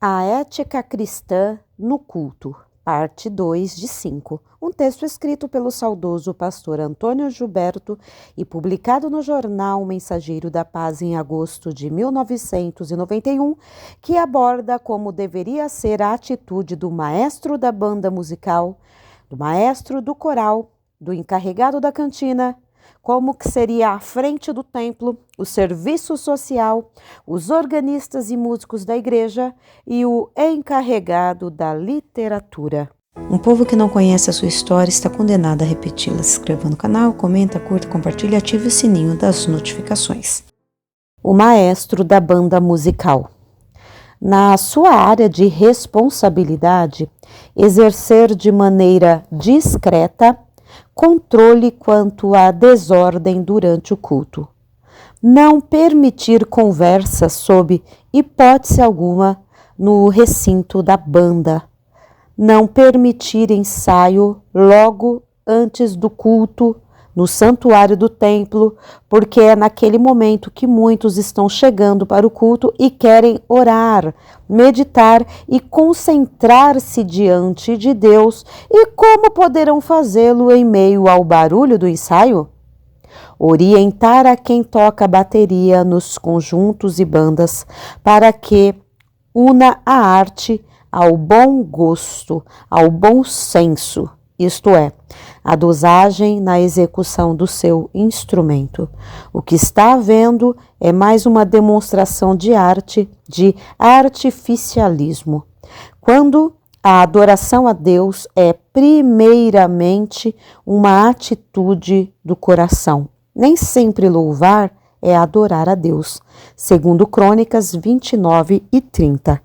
A ética cristã no culto, parte 2 de 5. Um texto escrito pelo saudoso pastor Antônio Gilberto e publicado no jornal Mensageiro da Paz em agosto de 1991, que aborda como deveria ser a atitude do maestro da banda musical, do maestro do coral, do encarregado da cantina, como que seria a frente do templo, o serviço social, os organistas e músicos da igreja e o encarregado da literatura. Um povo que não conhece a sua história está condenado a repeti-la. Se inscreva no canal, comenta, curta, compartilha e ative o sininho das notificações. O maestro da banda musical. Na sua área de responsabilidade, exercer de maneira discreta controle quanto à desordem durante o culto. Não permitir conversa sob hipótese alguma no recinto da banda. Não permitir ensaio logo antes do culto no santuário do templo, porque é naquele momento que muitos estão chegando para o culto e querem orar, meditar e concentrar-se diante de Deus. E como poderão fazê-lo em meio ao barulho do ensaio? Orientar a quem toca bateria nos conjuntos e bandas para que una a arte ao bom gosto, ao bom senso, isto é, a dosagem na execução do seu instrumento. O que está havendo é mais uma demonstração de arte, de artificialismo. Quando a adoração a Deus é primeiramente uma atitude do coração. Nem sempre louvar é adorar a Deus, segundo Crônicas 29 e 30.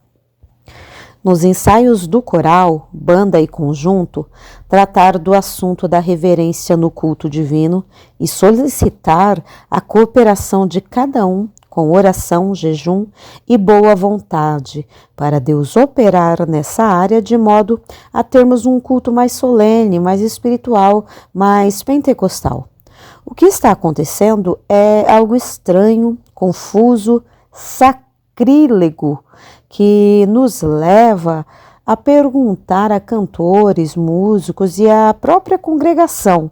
Nos ensaios do coral, banda e conjunto, tratar do assunto da reverência no culto divino e solicitar a cooperação de cada um com oração, jejum e boa vontade, para Deus operar nessa área de modo a termos um culto mais solene, mais espiritual, mais pentecostal. O que está acontecendo é algo estranho, confuso, sacrílego, que nos leva a perguntar a cantores, músicos e à própria congregação: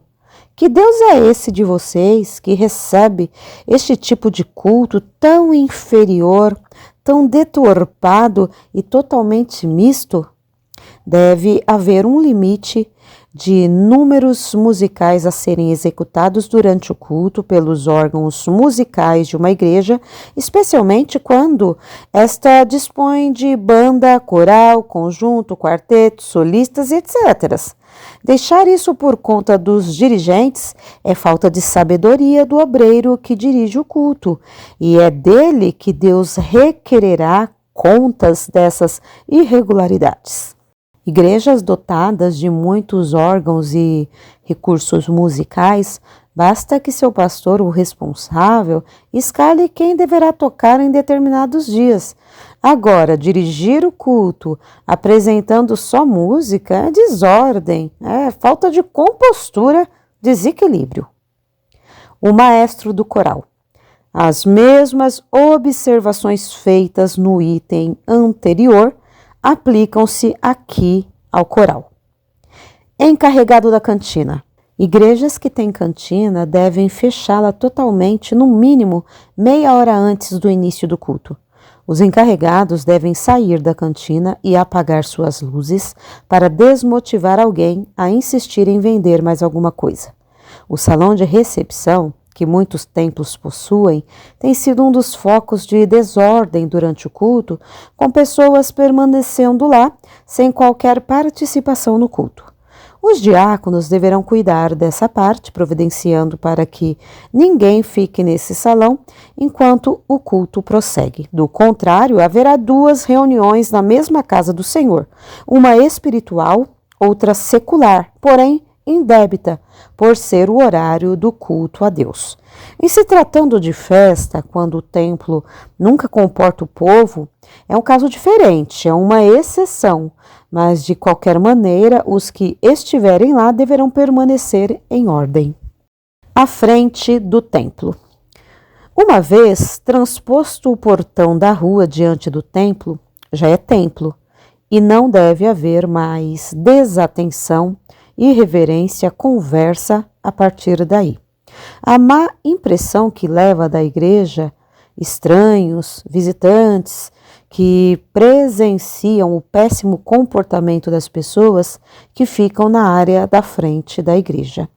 que Deus é esse de vocês que recebe este tipo de culto tão inferior, tão deturpado e totalmente misto? Deve haver um limite de números musicais a serem executados durante o culto pelos órgãos musicais de uma igreja, especialmente quando esta dispõe de banda, coral, conjunto, quarteto, solistas, etc. Deixar isso por conta dos dirigentes é falta de sabedoria do obreiro que dirige o culto, e é dele que Deus requererá contas dessas irregularidades. Igrejas dotadas de muitos órgãos e recursos musicais, basta que seu pastor, o responsável, escale quem deverá tocar em determinados dias. Agora, dirigir o culto apresentando só música é desordem, é falta de compostura, desequilíbrio. O maestro do coral. As mesmas observações feitas no item anterior aplicam-se aqui ao coral. Encarregado da cantina. Igrejas que têm cantina devem fechá-la totalmente, no mínimo, meia hora antes do início do culto. Os encarregados devem sair da cantina e apagar suas luzes para desmotivar alguém a insistir em vender mais alguma coisa. O salão de recepção, que muitos templos possuem, tem sido um dos focos de desordem durante o culto, com pessoas permanecendo lá sem qualquer participação no culto. Os diáconos deverão cuidar dessa parte, providenciando para que ninguém fique nesse salão enquanto o culto prossegue. Do contrário, haverá duas reuniões na mesma casa do Senhor, uma espiritual, outra secular, porém indébita, por ser o horário do culto a Deus. Em se tratando de festa, quando o templo nunca comporta o povo, é um caso diferente, é uma exceção, mas de qualquer maneira, os que estiverem lá deverão permanecer em ordem. À frente do templo. Uma vez transposto o portão da rua diante do templo, já é templo e não deve haver mais desatenção, irreverência, conversa a partir daí. A má impressão que leva da igreja estranhos, visitantes, que presenciam o péssimo comportamento das pessoas que ficam na área da frente da igreja.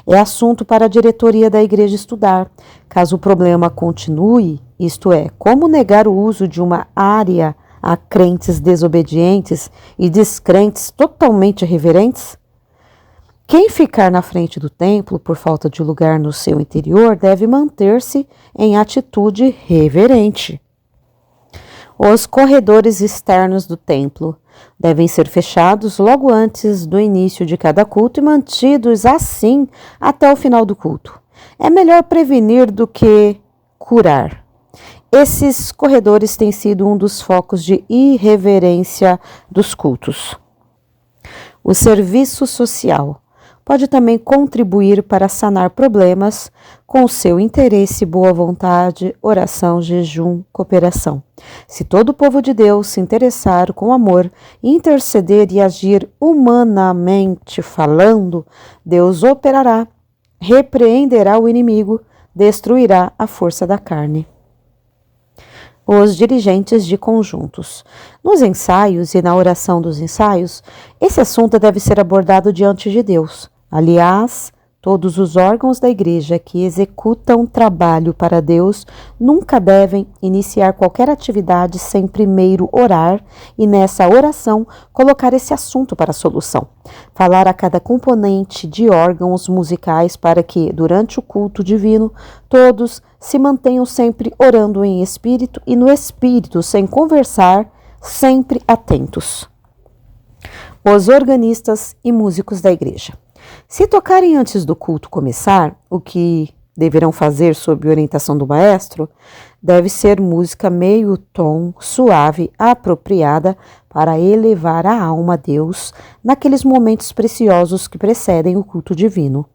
É assunto para a diretoria da igreja estudar. Caso o problema continue, isto é, como negar o uso de uma área a crentes desobedientes e descrentes totalmente irreverentes? Quem ficar na frente do templo por falta de lugar no seu interior deve manter-se em atitude reverente. Os corredores externos do templo devem ser fechados logo antes do início de cada culto e mantidos assim até o final do culto. É melhor prevenir do que curar. Esses corredores têm sido um dos focos de irreverência dos cultos. O serviço social pode também contribuir para sanar problemas com seu interesse, boa vontade, oração, jejum, cooperação. Se todo o povo de Deus se interessar com amor, interceder e agir humanamente falando, Deus operará, repreenderá o inimigo, destruirá a força da carne. Os dirigentes de conjuntos. Nos ensaios e na oração dos ensaios, esse assunto deve ser abordado diante de Deus. Aliás, todos os órgãos da igreja que executam trabalho para Deus nunca devem iniciar qualquer atividade sem primeiro orar e, nessa oração, colocar esse assunto para solução. Falar a cada componente de órgãos musicais para que, durante o culto divino, todos se mantenham sempre orando em espírito e no espírito, sem conversar, sempre atentos. Os organistas e músicos da igreja. Se tocarem antes do culto começar, o que deverão fazer sob orientação do maestro, deve ser música meio tom, suave, apropriada para elevar a alma a Deus naqueles momentos preciosos que precedem o culto divino.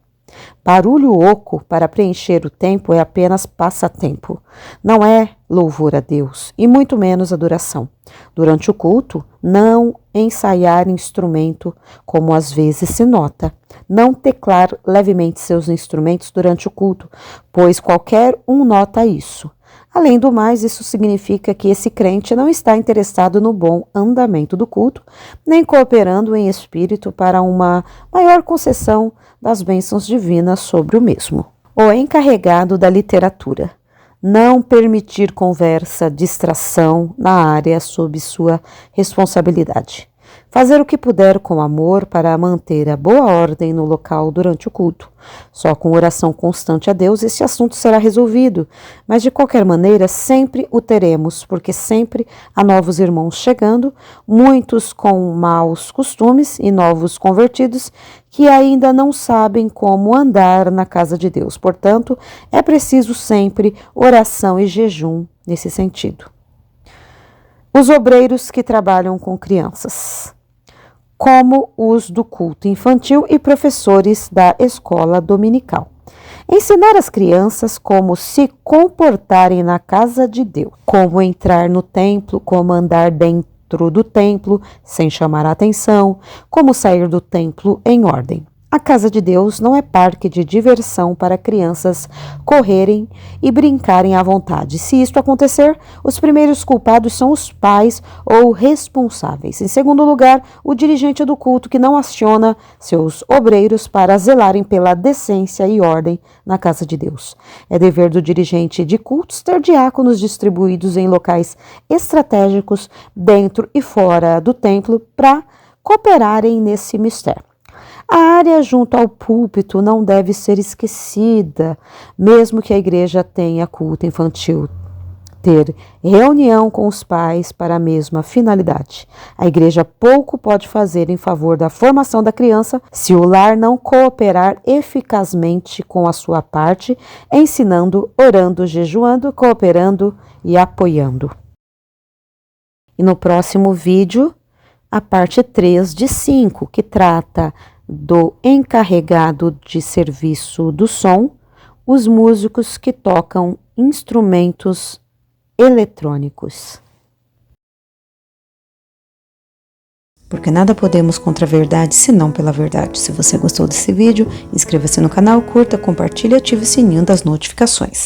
Barulho oco para preencher o tempo é apenas passatempo. Não é louvor a Deus e muito menos adoração. Durante o culto, não ensaiar instrumento, como às vezes se nota. Não teclar levemente seus instrumentos durante o culto, pois qualquer um nota isso. Além do mais, isso significa que esse crente não está interessado no bom andamento do culto, nem cooperando em espírito para uma maior concessão das bênçãos divinas sobre o mesmo. O encarregado da literatura. Não permitir conversa, distração na área sob sua responsabilidade. Fazer o que puder com amor para manter a boa ordem no local durante o culto. Só com oração constante a Deus esse assunto será resolvido, mas de qualquer maneira sempre o teremos, porque sempre há novos irmãos chegando, muitos com maus costumes e novos convertidos que ainda não sabem como andar na casa de Deus. Portanto, é preciso sempre oração e jejum nesse sentido. Os obreiros que trabalham com crianças, como os do culto infantil e professores da escola dominical. Ensinar as crianças como se comportarem na casa de Deus, como entrar no templo, como andar dentro do templo sem chamar a atenção, como sair do templo em ordem. A casa de Deus não é parque de diversão para crianças correrem e brincarem à vontade. Se isto acontecer, os primeiros culpados são os pais ou responsáveis. Em segundo lugar, o dirigente do culto que não aciona seus obreiros para zelarem pela decência e ordem na casa de Deus. É dever do dirigente de cultos ter diáconos distribuídos em locais estratégicos dentro e fora do templo para cooperarem nesse mistério. A área junto ao púlpito não deve ser esquecida, mesmo que a igreja tenha culto infantil. Ter reunião com os pais para a mesma finalidade. A igreja pouco pode fazer em favor da formação da criança se o lar não cooperar eficazmente com a sua parte, ensinando, orando, jejuando, cooperando e apoiando. E no próximo vídeo, a parte 3 de 5, que trata do encarregado de serviço do som, os músicos que tocam instrumentos eletrônicos. porque nada podemos contra a verdade, senão pela verdade. Se você gostou desse vídeo, inscreva-se no canal, curta, compartilhe e ative o sininho das notificações.